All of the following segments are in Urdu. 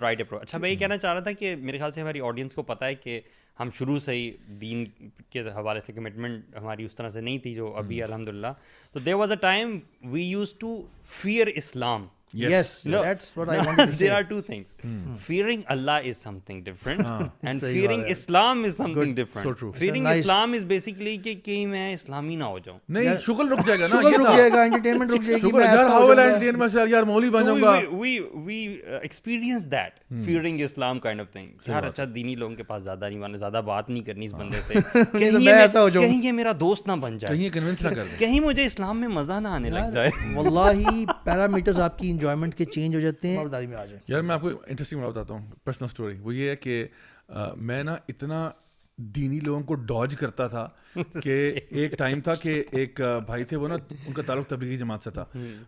Right approach. اچھا میں یہ کہنا چاہ رہا تھا کہ میرے خیال سے ہماری آڈینس کو پتہ ہے کہ ہم شروع سے ہی دین کے حوالے سے کمٹمنٹ ہماری اس طرح سے نہیں تھی جو ابھی الحمد للہ. تو there was a time we used to fear Islam. Yes, that's what I wanted to say. There are two things. Fearing Allah is something different and fearing Islam is something different. So true. Fearing Islam is basically کہ کہیں میں اسلامی نہ ہو جاؤں. نہیں شغل رک جائے گا نا, شغل رک جائے گا, انٹرٹینمنٹ رک جائے گی, میں یار ایسا ہاؤ ہو ول جاؤں گا. انٹرٹین مائی سیلف, یار مولوی بن جاؤں گا. We experience that fearing Islam kind of thing. یار اچھا دینی لوگوں کے پاس زیادہ نہیں ماننے, زیادہ بات نہیں کرنی اس بندے سے, کہیں یہ میرا دوست نہ بن جائے, کہیں کنونس نہ کر دیں, کہیں مجھے اسلام میں مزہ نہ آنے لگ جائے. واللہ پیرامیٹرز آپ کی انجوائمنٹ کے چینج ہو جاتے ہیں. برداری میں آ جائیں. یار میں آپ کو انٹرسٹنگ بات بتاتا ہوں, پرسنل اسٹوری. وہ یہ ہے کہ میں نا اتنا دینی لوگوں کو ڈاج کرتا تھا کہ ایک ٹائم تھا کہ ایک بھائی تھے, وہ نا ان کا تعلق تبلیغی جماعت سے تھا,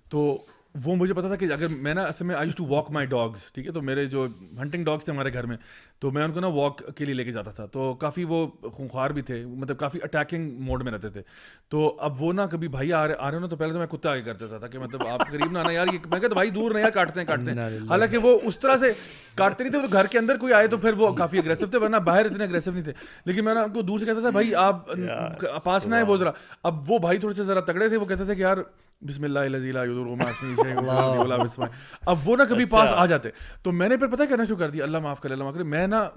تو وہ مجھے پتا تھا کہ اگر میں نا اصل میں I used to walk my dogs, ٹھیک ہے, تو میرے جو ہنٹنگ ڈاگس تھے ہمارے گھر میں, تو میں ان کو نا واک کے لیے لے کے جاتا تھا. تو کافی وہ خونخوار بھی تھے, مطلب کافی اٹیکنگ موڈ میں رہتے تھے. تو اب وہ نا کبھی بھائی آ رہے ہو نا, تو پہلے تو میں کتا آگے کر دیتا تھا کہ مطلب آپ قریب نہ آنا یار, یہ میں کہتا بھائی دور نہیں یار, کاٹتے ہیں. حالانکہ وہ اس طرح سے کاٹتے نہیں تھے, تو گھر کے اندر کوئی آئے تو پھر وہ کافی اگریسو تھے, ورنہ باہر اتنے اگریسو نہیں تھے. لیکن میں نا ان کو دور سے کہتا تھا بھائی آپ پاس نہ آئے وہ ذرا. اب وہ بھائی تھوڑے سے ذرا تگڑے تھے, وہ کہتے تھے کہ یار بسم اللہ الذی لا یضر مع اسمہ شیء. اب وہ نا کبھی پاس آ جاتے, تو میں نے پھر پتہ کہنا شروع کر دیا, اللہ معاف کرے اللہ معاف کرے.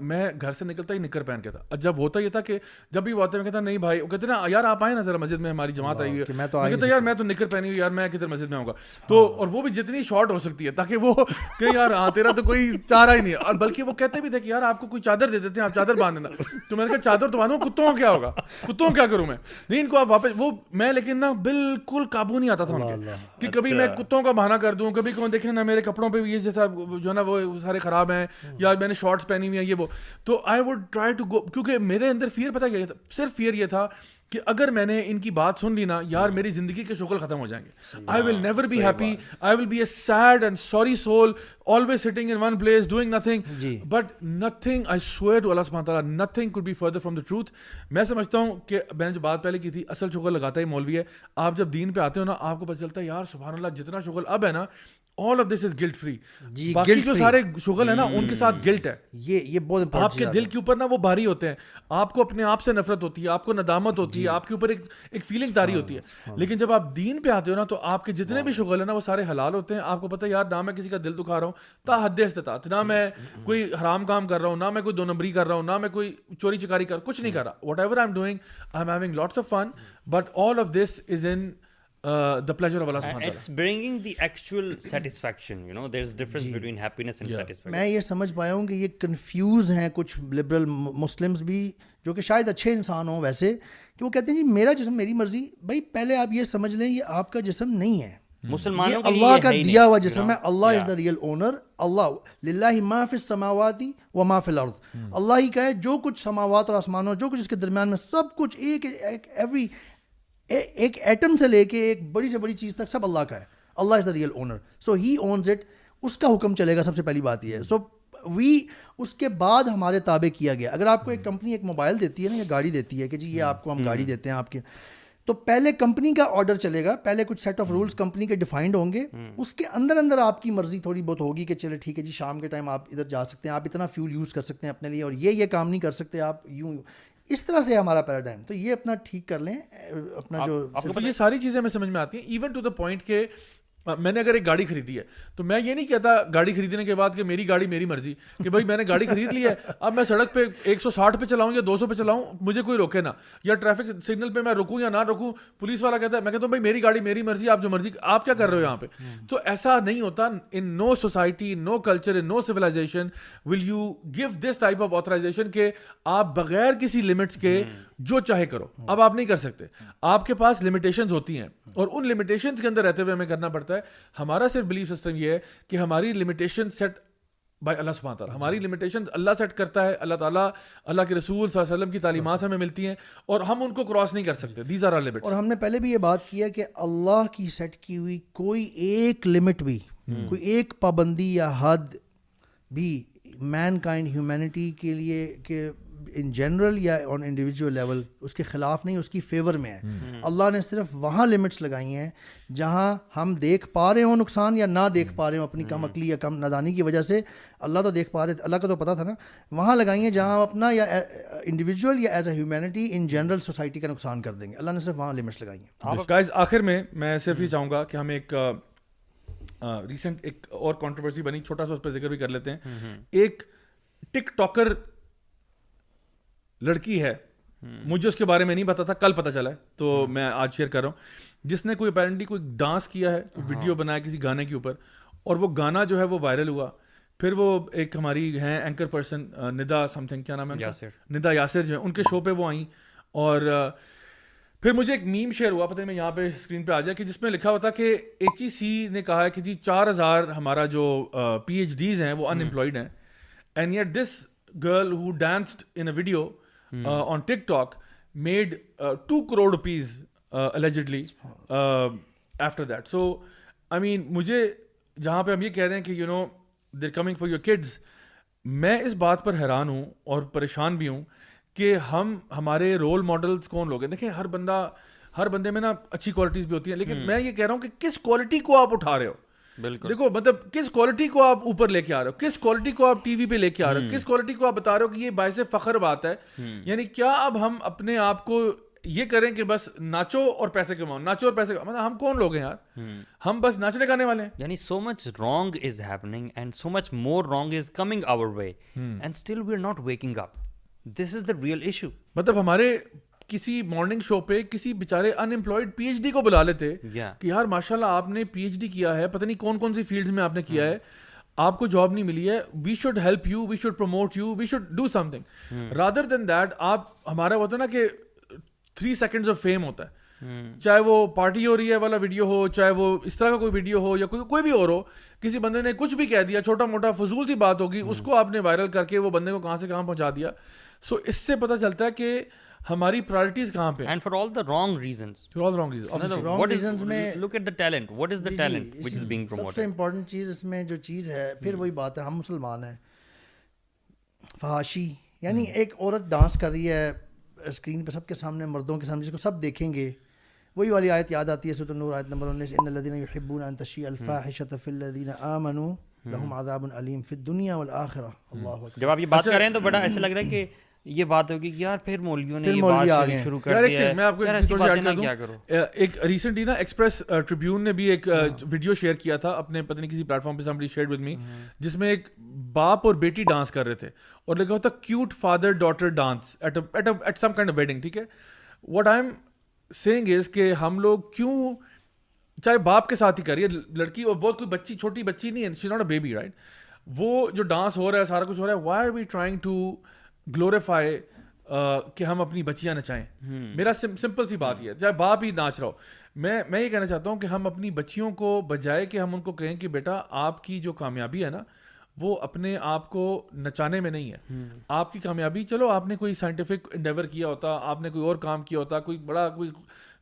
میں گھر سے نکلتا ہی نکر پہن کے تھا. جب ہوتا یہ تھا کہ جب بھی وہ آتے میں کہتا نہیں بھائی, وہ کہتے نا یار آپ آئے نا ذرا مسجد میں, ہماری جماعت آئی ہوئی ہے. میں کہتا یار میں تو نکر پہنی ہوئی یار, میں کدھر مسجد میں آؤں گا. تو اور وہ بھی جتنی شارٹ ہو سکتی ہے, تاکہ وہ کہ یار ہاں تیرا تو کوئی چارہ ہی نہیں ہے. اور بلکہ وہ کہتے بھی تھے کہ یار آپ کو کوئی چادر دے دیتے ہیں, آپ چادر باندھ دینا. تو میں نے کہا چادر تو باندھوں, کتوں کیا ہوگا, کتوں کیا کروں میں, نہیں ان کو آپ واپس وہ میں, لیکن نا بالکل قابو نہیں آتا تھا ان کے, کہ کبھی میں کتوں کا بہانہ کر دوں, کبھی کون دیکھیں نا میرے کپڑوں پہ یہ جیسا جو نا وہ سارے خراب ہیں, یا میں نے شارٹس پہنی ہوئی ہیں یہ وہ. تو I would try to go, کیونکہ میرے اندر فیئر پتہ کیا تھا, صرف فیئر یہ تھا کہ اگر میں نے ان کی بات سن لی نا یار, میری زندگی کے شغل ختم ہو جائیں گے. I will never be happy, I will be a sad and sorry soul, always sitting in one place doing nothing. But nothing, I swear to Allah subhanahu wa ta'ala, nothing could be further from the truth. میں سمجھتا ہوں کہ میں نے جو بات پہلے کی تھی, اصل شغل لگاتا ہی مولوی ہے. آپ جب دین پہ آتے ہو نا, آپ کو پتہ چلتا ہے یار سبحان اللہ جتنا شغل اب ہے نا, all of this is guilt free. باقی جو سارے شغل ہے نا ان کے ساتھ گلٹ ہے. یہ بہت آپ کے دل کے اوپر نا وہ بھاری ہوتے ہیں, آپ کو اپنے آپ سے نفرت ہوتی ہے, آپ کو ندامت ہوتی ہے, آپ کے اوپر ایک فیلنگ طاری ہوتی ہے. لیکن جب آپ دین پہ آتے ہو نا, تو آپ کے جتنے بھی شغل ہیں نا وہ سارے حلال ہوتے ہیں. آپ کو پتہ ہے یار نہ میں کسی کا دل دکھا رہا ہوں تا حد استطاعت, نہ میں کوئی حرام کام کر رہا ہوں, نہ میں کوئی دو نمبری کر رہا ہوں, نہ میں کوئی چوری چکاری کر, کچھ نہیں کر رہا. What ever I am doing, I am having lots of fun, but all of this is in the pleasure of Allah subhanahu wa ta'ala. It's bringing the actual satisfaction, you know, there's difference between happiness and satisfaction. میں یہ سمجھ پایا ہوں کہ یہ کنفیوز ہیں کچھ لبرل مسلمز بھی, جو کہ شاید اچھے انسان ہوں ویسے, کہ وہ کہتے ہیں جی میرا جسم میری مرضی. بھائی پہلے آپ یہ سمجھ لیں یہ آپ کا جسم نہیں ہے, مسلمانوں کے لیے اللہ کا دیا ہوا جسم ہے. اللہ از دا ریئل اونر. اللہ للہ ما فی السماوات و ما فی الارض. اللہ ہی کا ہے جو کچھ سماوات اور آسمانوں, جو کچھ اس کے درمیان میں, سب کچھ ایک ایٹم سے لے کے ایک بڑی سے بڑی چیز تک سب اللہ کا ہے. اللہ is the real owner, so he owns it. اس کا حکم چلے گا, سب سے پہلی بات یہ ہے. سو اس کے بعد ہمارے تابع کیا گیا. اگر آپ کو ایک کمپنی ایک موبائل دیتی ہے نا, یا گاڑی دیتی ہے کہ جی یہ آپ کو ہم گاڑی دیتے ہیں آپ کے, تو پہلے کمپنی کا آرڈر چلے گا, پہلے کچھ سیٹ آف رولز کمپنی کے ڈیفائنڈ ہوں گے. اس کے اندر آپ کی مرضی تھوڑی بہت ہوگی کہ چلے ٹھیک ہے جی شام کے ٹائم آپ ادھر جا سکتے ہیں, آپ اتنا فیول یوز کر سکتے ہیں اپنے لیے, اور یہ کام نہیں کر سکتے آپ, یوں اس طرح سے ہمارا پیراڈائم. تو یہ اپنا ٹھیک کر لیں اپنا جو یہ ساری چیزیں میں سمجھ میں آتی ہیں. ایون ٹو دا پوائنٹ کہ میں نے اگر ایک گاڑی خریدی ہے, تو میں یہ نہیں کہتا گاڑی خریدنے کے بعد کہ میری گاڑی میری مرضی, کہ بھائی میں نے گاڑی خرید لی ہے, اب میں سڑک پہ 160 پہ چلاؤں یا 200 پہ چلاؤں, مجھے کوئی روکے نا, یا ٹریفک سگنل پہ میں رکوں یا نہ رکوں, پولیس والا کہتا ہے, میں کہتا ہوں بھائی میری گاڑی میری مرضی, آپ جو مرضی, آپ کیا کر رہے ہو یہاں پہ. تو ایسا نہیں ہوتا. In no society, no culture, in no civilization will you give this type of authorization کہ آپ بغیر کسی لمٹس کے جو چاہے کرو. اب آپ نہیں کر سکتے, آپ کے پاس لمیٹیشنز ہوتی ہیں, اور ان لمیٹیشنز کے اندر رہتے ہوئے ہمیں کرنا پڑتا ہے. ہمارا صرف بلیف سسٹم یہ ہے کہ ہماری لمیٹیشن سیٹ بائی اللہ سبحانہ تعالیٰ, ہماری لمیٹیشن اللہ سیٹ کرتا ہے. اللہ تعالیٰ, اللہ کے رسول صلی اللہ علیہ وسلم کی تعلیمات ہمیں ملتی ہیں, اور ہم ان کو کراس نہیں کر سکتے. These are are limits. اور ہم نے پہلے بھی یہ بات کی ہے کہ اللہ کی سیٹ کی ہوئی کوئی ایک لمٹ بھی, کوئی ایک پابندی یا حد بھی مین کائنڈ ہیومینٹی کے لیے کہ ان جنرل یا آن انڈیویجول لیول اس کے خلاف نہیں, اس کی فیور میں ہے. اللہ نے صرف وہاں لمٹس لگائی ہیں جہاں ہم دیکھ پا رہے ہوں نقصان یا نہ دیکھ پا رہے ہوں اپنی کم عقلی یا کم نادانی کی وجہ سے. اللہ تو دیکھ پا رہے, اللہ کا تو پتہ تھا نا. وہاں لگائی ہیں جہاں ہم اپنا یا انڈیویجول یا as a humanity in general society کا نقصان کر دیں گے. اللہ نے صرف وہاں لمٹس لگائی ہیں. گائز آخر میں صرف یہ چاہوں گا کہ ہم ایک ریسنٹ ایک اور کنٹروورسی بنی, چھوٹا سا اس پہ ذکر بھی کر لیتے ہیں. ایک ٹک ٹاکر لڑکی ہے, مجھے اس کے بارے میں نہیں پتا تھا, کل پتا چلا ہے تو میں آج شیئر کر رہا ہوں, جس نے کوئی اپیرنٹلی کوئی ڈانس کیا ہے, ویڈیو بنایا کسی گانے کے اوپر, اور وہ گانا جو ہے وہ وائرل ہوا. پھر وہ ایک ہماری ہیں اینکر پرسن ندا سم تھنگ, کیا نام ہے, ندا یاسر جو ہے, ان کے شو پہ وہ آئیں, اور پھر مجھے ایک میم شیئر ہوا, پتہ نہیں میں یہاں پہ اسکرین پہ آ جائے, کہ جس میں لکھا ہوا تھا کہ HEC نے کہا ہے کہ جی 4000 ہمارا جو PhDs ہیں وہ ان امپلائڈ ہیں, and yet this girl who danced in a video on TikTok made 2 crore rupees allegedly after that. So I mean مجھے جہاں پہ ہم یہ کہہ رہے ہیں کہ you know they're coming for your kids, میں اس بات پر حیران ہوں اور پریشان بھی ہوں کہ ہمارے رول ماڈلس کون لوگ ہیں. دیکھیں ہر بندے میں نا اچھی کوالٹیز بھی ہوتی ہیں, لیکن میں یہ کہہ رہا ہوں کہ کس کوالٹی کو آپ اٹھا رہے ہو. بالکل دیکھو, مطلب کس کوالٹی کو آپ اوپر لے کے آ رہے ہو, کس کوالٹی کو آپ ٹی وی پہ لے کے آ رہے ہو, کس کوالٹی کو آپ بتا رہے ہو کہ یہ باعث فخر بات ہے. یعنی کیا اب ہم اپنے آپ کو یہ کریں کہ بس ناچو اور پیسے کماؤ, ناچو اور پیسے کماؤ, مطلب ہم کون لوگ ہیں یار, ہم بس ناچنے گانے والے ہیں. یعنی so much wrong is happening and so much more wrong is coming our way and still we are not waking up. This is the real issue. مطلب ہمارے کسی مارننگ شو پہ کسی بیچارے ان امپلائڈ PhD کو بلا لیتے کہ یار ماشاء اللہ آپ نے PhD کیا ہے, پتہ نہیں کون سی فیلڈز میں آپ نے کیا ہے, آپ کو جاب نہیں ملی ہے, we should help you, we should promote you, we should do something rather than that. آپ ہمارا ہوتا ہے نا کہ 3 seconds آف فیم ہوتا ہے, چاہے وہ پارٹی ہو رہی ہے والا ویڈیو ہو, چاہے وہ اس طرح کا کوئی ویڈیو ہو, یا کوئی بھی اور ہو, کسی بندے نے کچھ بھی کہہ دیا, چھوٹا موٹا فضول سی بات ہوگی, اس کو آپ نے وائرل کر کے وہ بندے کو کہاں سے کہاں پہنچا دیا. سو اس سے پتہ چلتا ہے کہ ہماری پرائرٹیز کہاں پہ, and for all the wrong reasons. for all the wrong reasons. What is, look at the talent, what is the talent which is being promoted. سب سے امپورٹنٹ چیز اس میں جو چیز ہے, پھر وہی بات ہے, ہم مسلمان ہیں, فحاشی, یعنی ایک عورت ڈانس کر رہی ہے اسکرین پہ سب کے سامنے, مردوں کے سامنے, جس کو سب دیکھیں گے, وہی والی آیت یاد آتی ہے, سورۃ النور آیت نمبر 19, ان الذین یحبون ان تشیع الفاحشۃ فی الذین آمنوا لہم عذاب علیم فی الدنیا والآخرہ. اللہ اکبر. جب آپ یہ بات کر رہے ہیں تو بڑا ایسا لگ رہا ہے کہ یہ بات ہوگی کہ یار پھر مولویوں نے یہ بات شروع کر دی ہے. میں آپ کو کیا کروں, ایک ریسنٹلی نا ایکسپریس ٹریبیون نے بھی ایک ویڈیو شیئر کیا تھا اپنے پتہ نہیں کسی پلیٹ فارم پہ, somebody shared with me, جس میں ایک باپ اور بیٹی ڈانس کر رہے تھے, اور لکھا ہوتا cute father daughter dance at some kind of wedding. ٹھیک ہے, what I am seeing is کہ ہم لوگ کیوں, چاہے باپ کے ساتھ ہی کریے, لڑکی اور بہت کوئی بچی, چھوٹی بچی نہیں ہے, she is not a baby right, وہ جو ڈانس ہو رہا ہے, سارا کچھ ہو رہا ہے, why are we trying to glorify کہ ہم اپنی بچیاں نچائیں. میرا سمپل سی بات یہ ہے, چاہے باپ ہی ناچ رہا ہو, میں یہ کہنا چاہتا ہوں کہ ہم اپنی بچیوں کو بجائے کہ ہم ان کو کہیں کہ بیٹا آپ کی جو کامیابی ہے نا وہ اپنے آپ کو نچانے میں نہیں ہے, آپ کی کامیابی, چلو آپ نے کوئی سائنٹیفک انڈیور کیا ہوتا, آپ نے کوئی اور کام کیا ہوتا, کوئی بڑا کوئی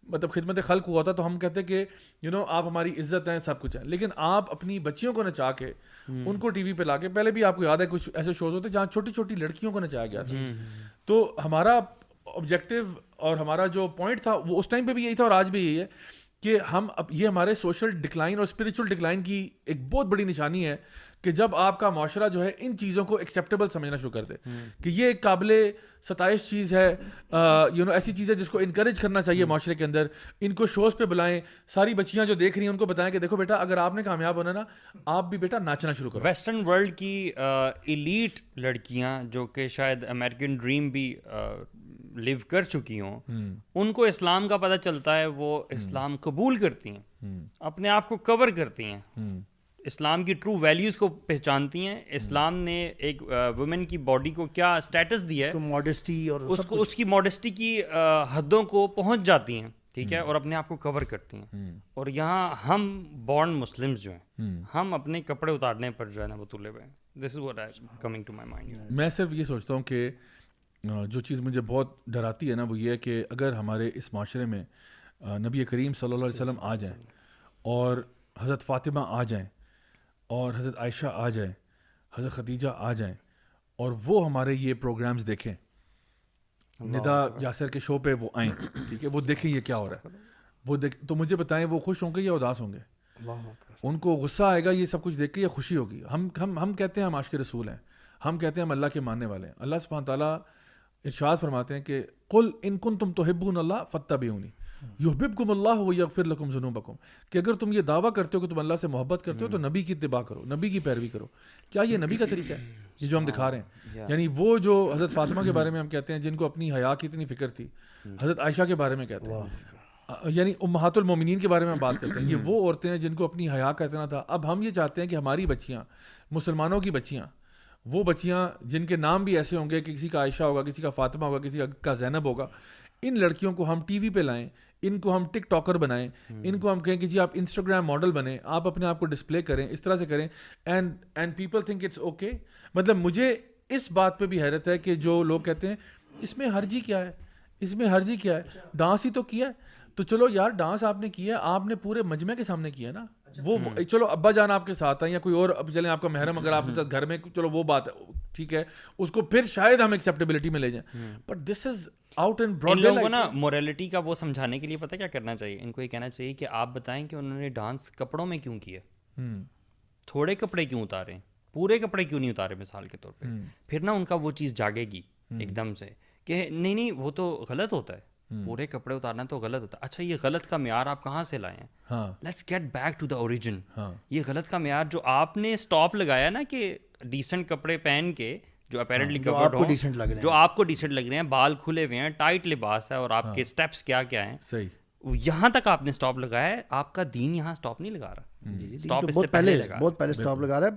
مطلب خدمت خلق ہوا ہوتا, تو ہم کہتے کہ یو نو آپ ہماری عزت ہیں, سب کچھ ہے. لیکن آپ اپنی بچیوں کو نچا کے ان کو ٹی وی پہ لا کے, پہلے بھی آپ کو یاد ہے کچھ ایسے شوز ہوتے جہاں چھوٹی چھوٹی لڑکیوں کو نچایا گیا تھا, تو ہمارا آبجیکٹیو اور ہمارا جو پوائنٹ تھا وہ اس ٹائم پہ بھی یہی تھا اور آج بھی یہی ہے کہ ہم یہ ہمارے سوشل ڈکلائن اور اسپریچول ڈکلائن کی ایک بہت بڑی نشانی ہے کہ جب آپ کا معاشرہ جو ہے ان چیزوں کو ایکسیپٹیبل سمجھنا شروع کر دے کہ یہ ایک قابل ستائش چیز ہے, یو نو ایسی چیز ہے جس کو انکریج کرنا چاہیے معاشرے کے اندر. ان کو شوز پہ بلائیں, ساری بچیاں جو دیکھ رہی ہیں ان کو بتائیں کہ دیکھو بیٹا اگر آپ نے کامیاب ہونا نا, آپ بھی بیٹا ناچنا شروع کرو. ویسٹرن ورلڈ کی ایلیٹ لڑکیاں جو کہ شاید امریکن ڈریم بھی لیو کر چکی ہوں, ان کو اسلام کا پتہ چلتا ہے, وہ اسلام قبول کرتی ہیں, اپنے آپ کو کور کرتی ہیں, اسلام کی ٹرو ویلیوز کو پہچانتی ہیں. اسلام نے ایک وومن کی باڈی کو کیا اسٹیٹس دیا ہے, ماڈسٹی اور اس کی ماڈسٹی کی حدوں کو پہنچ جاتی ہیں, ٹھیک ہے, اور اپنے آپ کو کور کرتی ہیں. اور یہاں ہم بورن مسلمز جو ہیں, ہم اپنے کپڑے اتارنے پر جو ہے نا وہ تلے ہوئے ہیں. This is what I coming to my mind. میں صرف یہ سوچتا ہوں کہ جو چیز مجھے بہت ڈراتی ہے نا وہ یہ ہے کہ اگر ہمارے اس معاشرے میں نبی کریم صلی اللہ علیہ وسلم آ جائیں اور حضرت فاطمہ آ جائیں اور حضرت عائشہ آ جائیں, حضرت خدیجہ آ جائیں, اور وہ ہمارے یہ پروگرامز دیکھیں ندا یاسر کے شو پہ وہ آئیں, ٹھیک ہے, وہ دیکھیں یہ کیا ہو رہا ہے, وہ تو مجھے بتائیں وہ خوش ہوں گے یا اداس ہوں گے؟ ان کو غصہ آئے گا یہ سب کچھ دیکھ کے یا خوشی ہوگی؟ ہم کہتے ہیں ہم عاشق رسول ہیں, ہم کہتے ہیں ہم اللہ کے ماننے والے ہیں. اللہ سبحانہ تعالیٰ ارشاد فرماتے ہیں کہ قل ان کنتم تحبون اللہ فاتبعونی یحببکم اللہ ویغفر لکم ذنوبکم, کہ اگر تم یہ دعویٰ کرتے ہو کہ تم اللہ سے محبت کرتے ہو تو نبی کی اتباع کرو, نبی کی پیروی کرو. کیا یہ نبی کا طریقہ ہے یہ جو ہم دکھا رہے ہیں؟ یعنی وہ جو حضرت فاطمہ کے بارے میں ہم کہتے ہیں جن کو اپنی حیا کی اتنی فکر تھی, حضرت عائشہ کے بارے میں کہتے ہیں, یعنی امہات المومنین کے بارے میں ہم بات کرتے ہیں, یہ وہ عورتیں ہیں جن کو اپنی حیا کا اتنا تھا. اب ہم یہ چاہتے ہیں کہ ہماری بچیاں, مسلمانوں کی بچیاں, وہ بچیاں جن کے نام بھی ایسے ہوں گے کہ کسی کا عائشہ ہوگا, کسی کا فاطمہ ہوگا, کسی کا زینب ہوگا, ان لڑکیوں کو ہم ٹی وی پہ لائیں, ان کو ہم ٹک ٹاکر بنائیں, ان کو ہم کہیں کہ جی آپ انسٹاگرام ماڈل بنیں, آپ اپنے آپ کو ڈسپلے کریں, اس طرح سے کریں, and people think it's okay. مطلب مجھے اس بات پہ بھی حیرت ہے کہ جو لوگ کہتے ہیں اس میں حرجی کیا ہے, اس میں حرجی کیا ہے, ڈانس ہی تو کیا ہے. تو چلو یار ڈانس آپ نے کیا ہے, آپ نے پورے مجمع کے سامنے کیا نا, وہ چلو ابا جان آپ کے ساتھ ہیں یا کوئی اور, اب چلیں آپ کا محرم اگر آپ کے ساتھ گھر میں, چلو وہ بات ہے ٹھیک ہے, اس کو پھر شاید ہم ایکسیپٹیبلٹی میں لے جائیں, but this is out and broad. ان لوگوں کو نا موریلٹی کا وہ سمجھانے کے لیے پتہ کیا کرنا چاہیے, ان کو یہ کہنا چاہیے کہ آپ بتائیں کہ انہوں نے ڈانس کپڑوں میں کیوں کیا, تھوڑے کپڑے کیوں اتارے, پورے کپڑے کیوں نہیں اتارے مثال کے طور پہ. پھر نا ان کا وہ چیز جاگے گی ایک دم سے کہ نہیں وہ تو غلط ہوتا ہے, پورے کپڑے اتارنا تو غلط ہوتا ہے. اچھا یہ غلط کا معیار آپ کہاں سے لائے ہیں؟ Let's get back to the origin. یہ غلط کا معیار جو آپ نے اسٹاپ لگایا نا کہ ڈیسنٹ کپڑے پہن کے جو اپیرنٹلی کورڈ ہوں, جو آپ کو ڈیسنٹ لگ رہے ہیں, بال کھلے ہوئے ہیں, ٹائٹ لباس ہے, اور آپ کے اسٹیپس کیا کیا ہیں, صحیح, یہاں تک آپ نے اسٹاپ لگایا ہے. آپ کا دین یہاں اسٹاپ نہیں لگا رہا, بہت پہلے اسٹاپ لگا رہا ہے.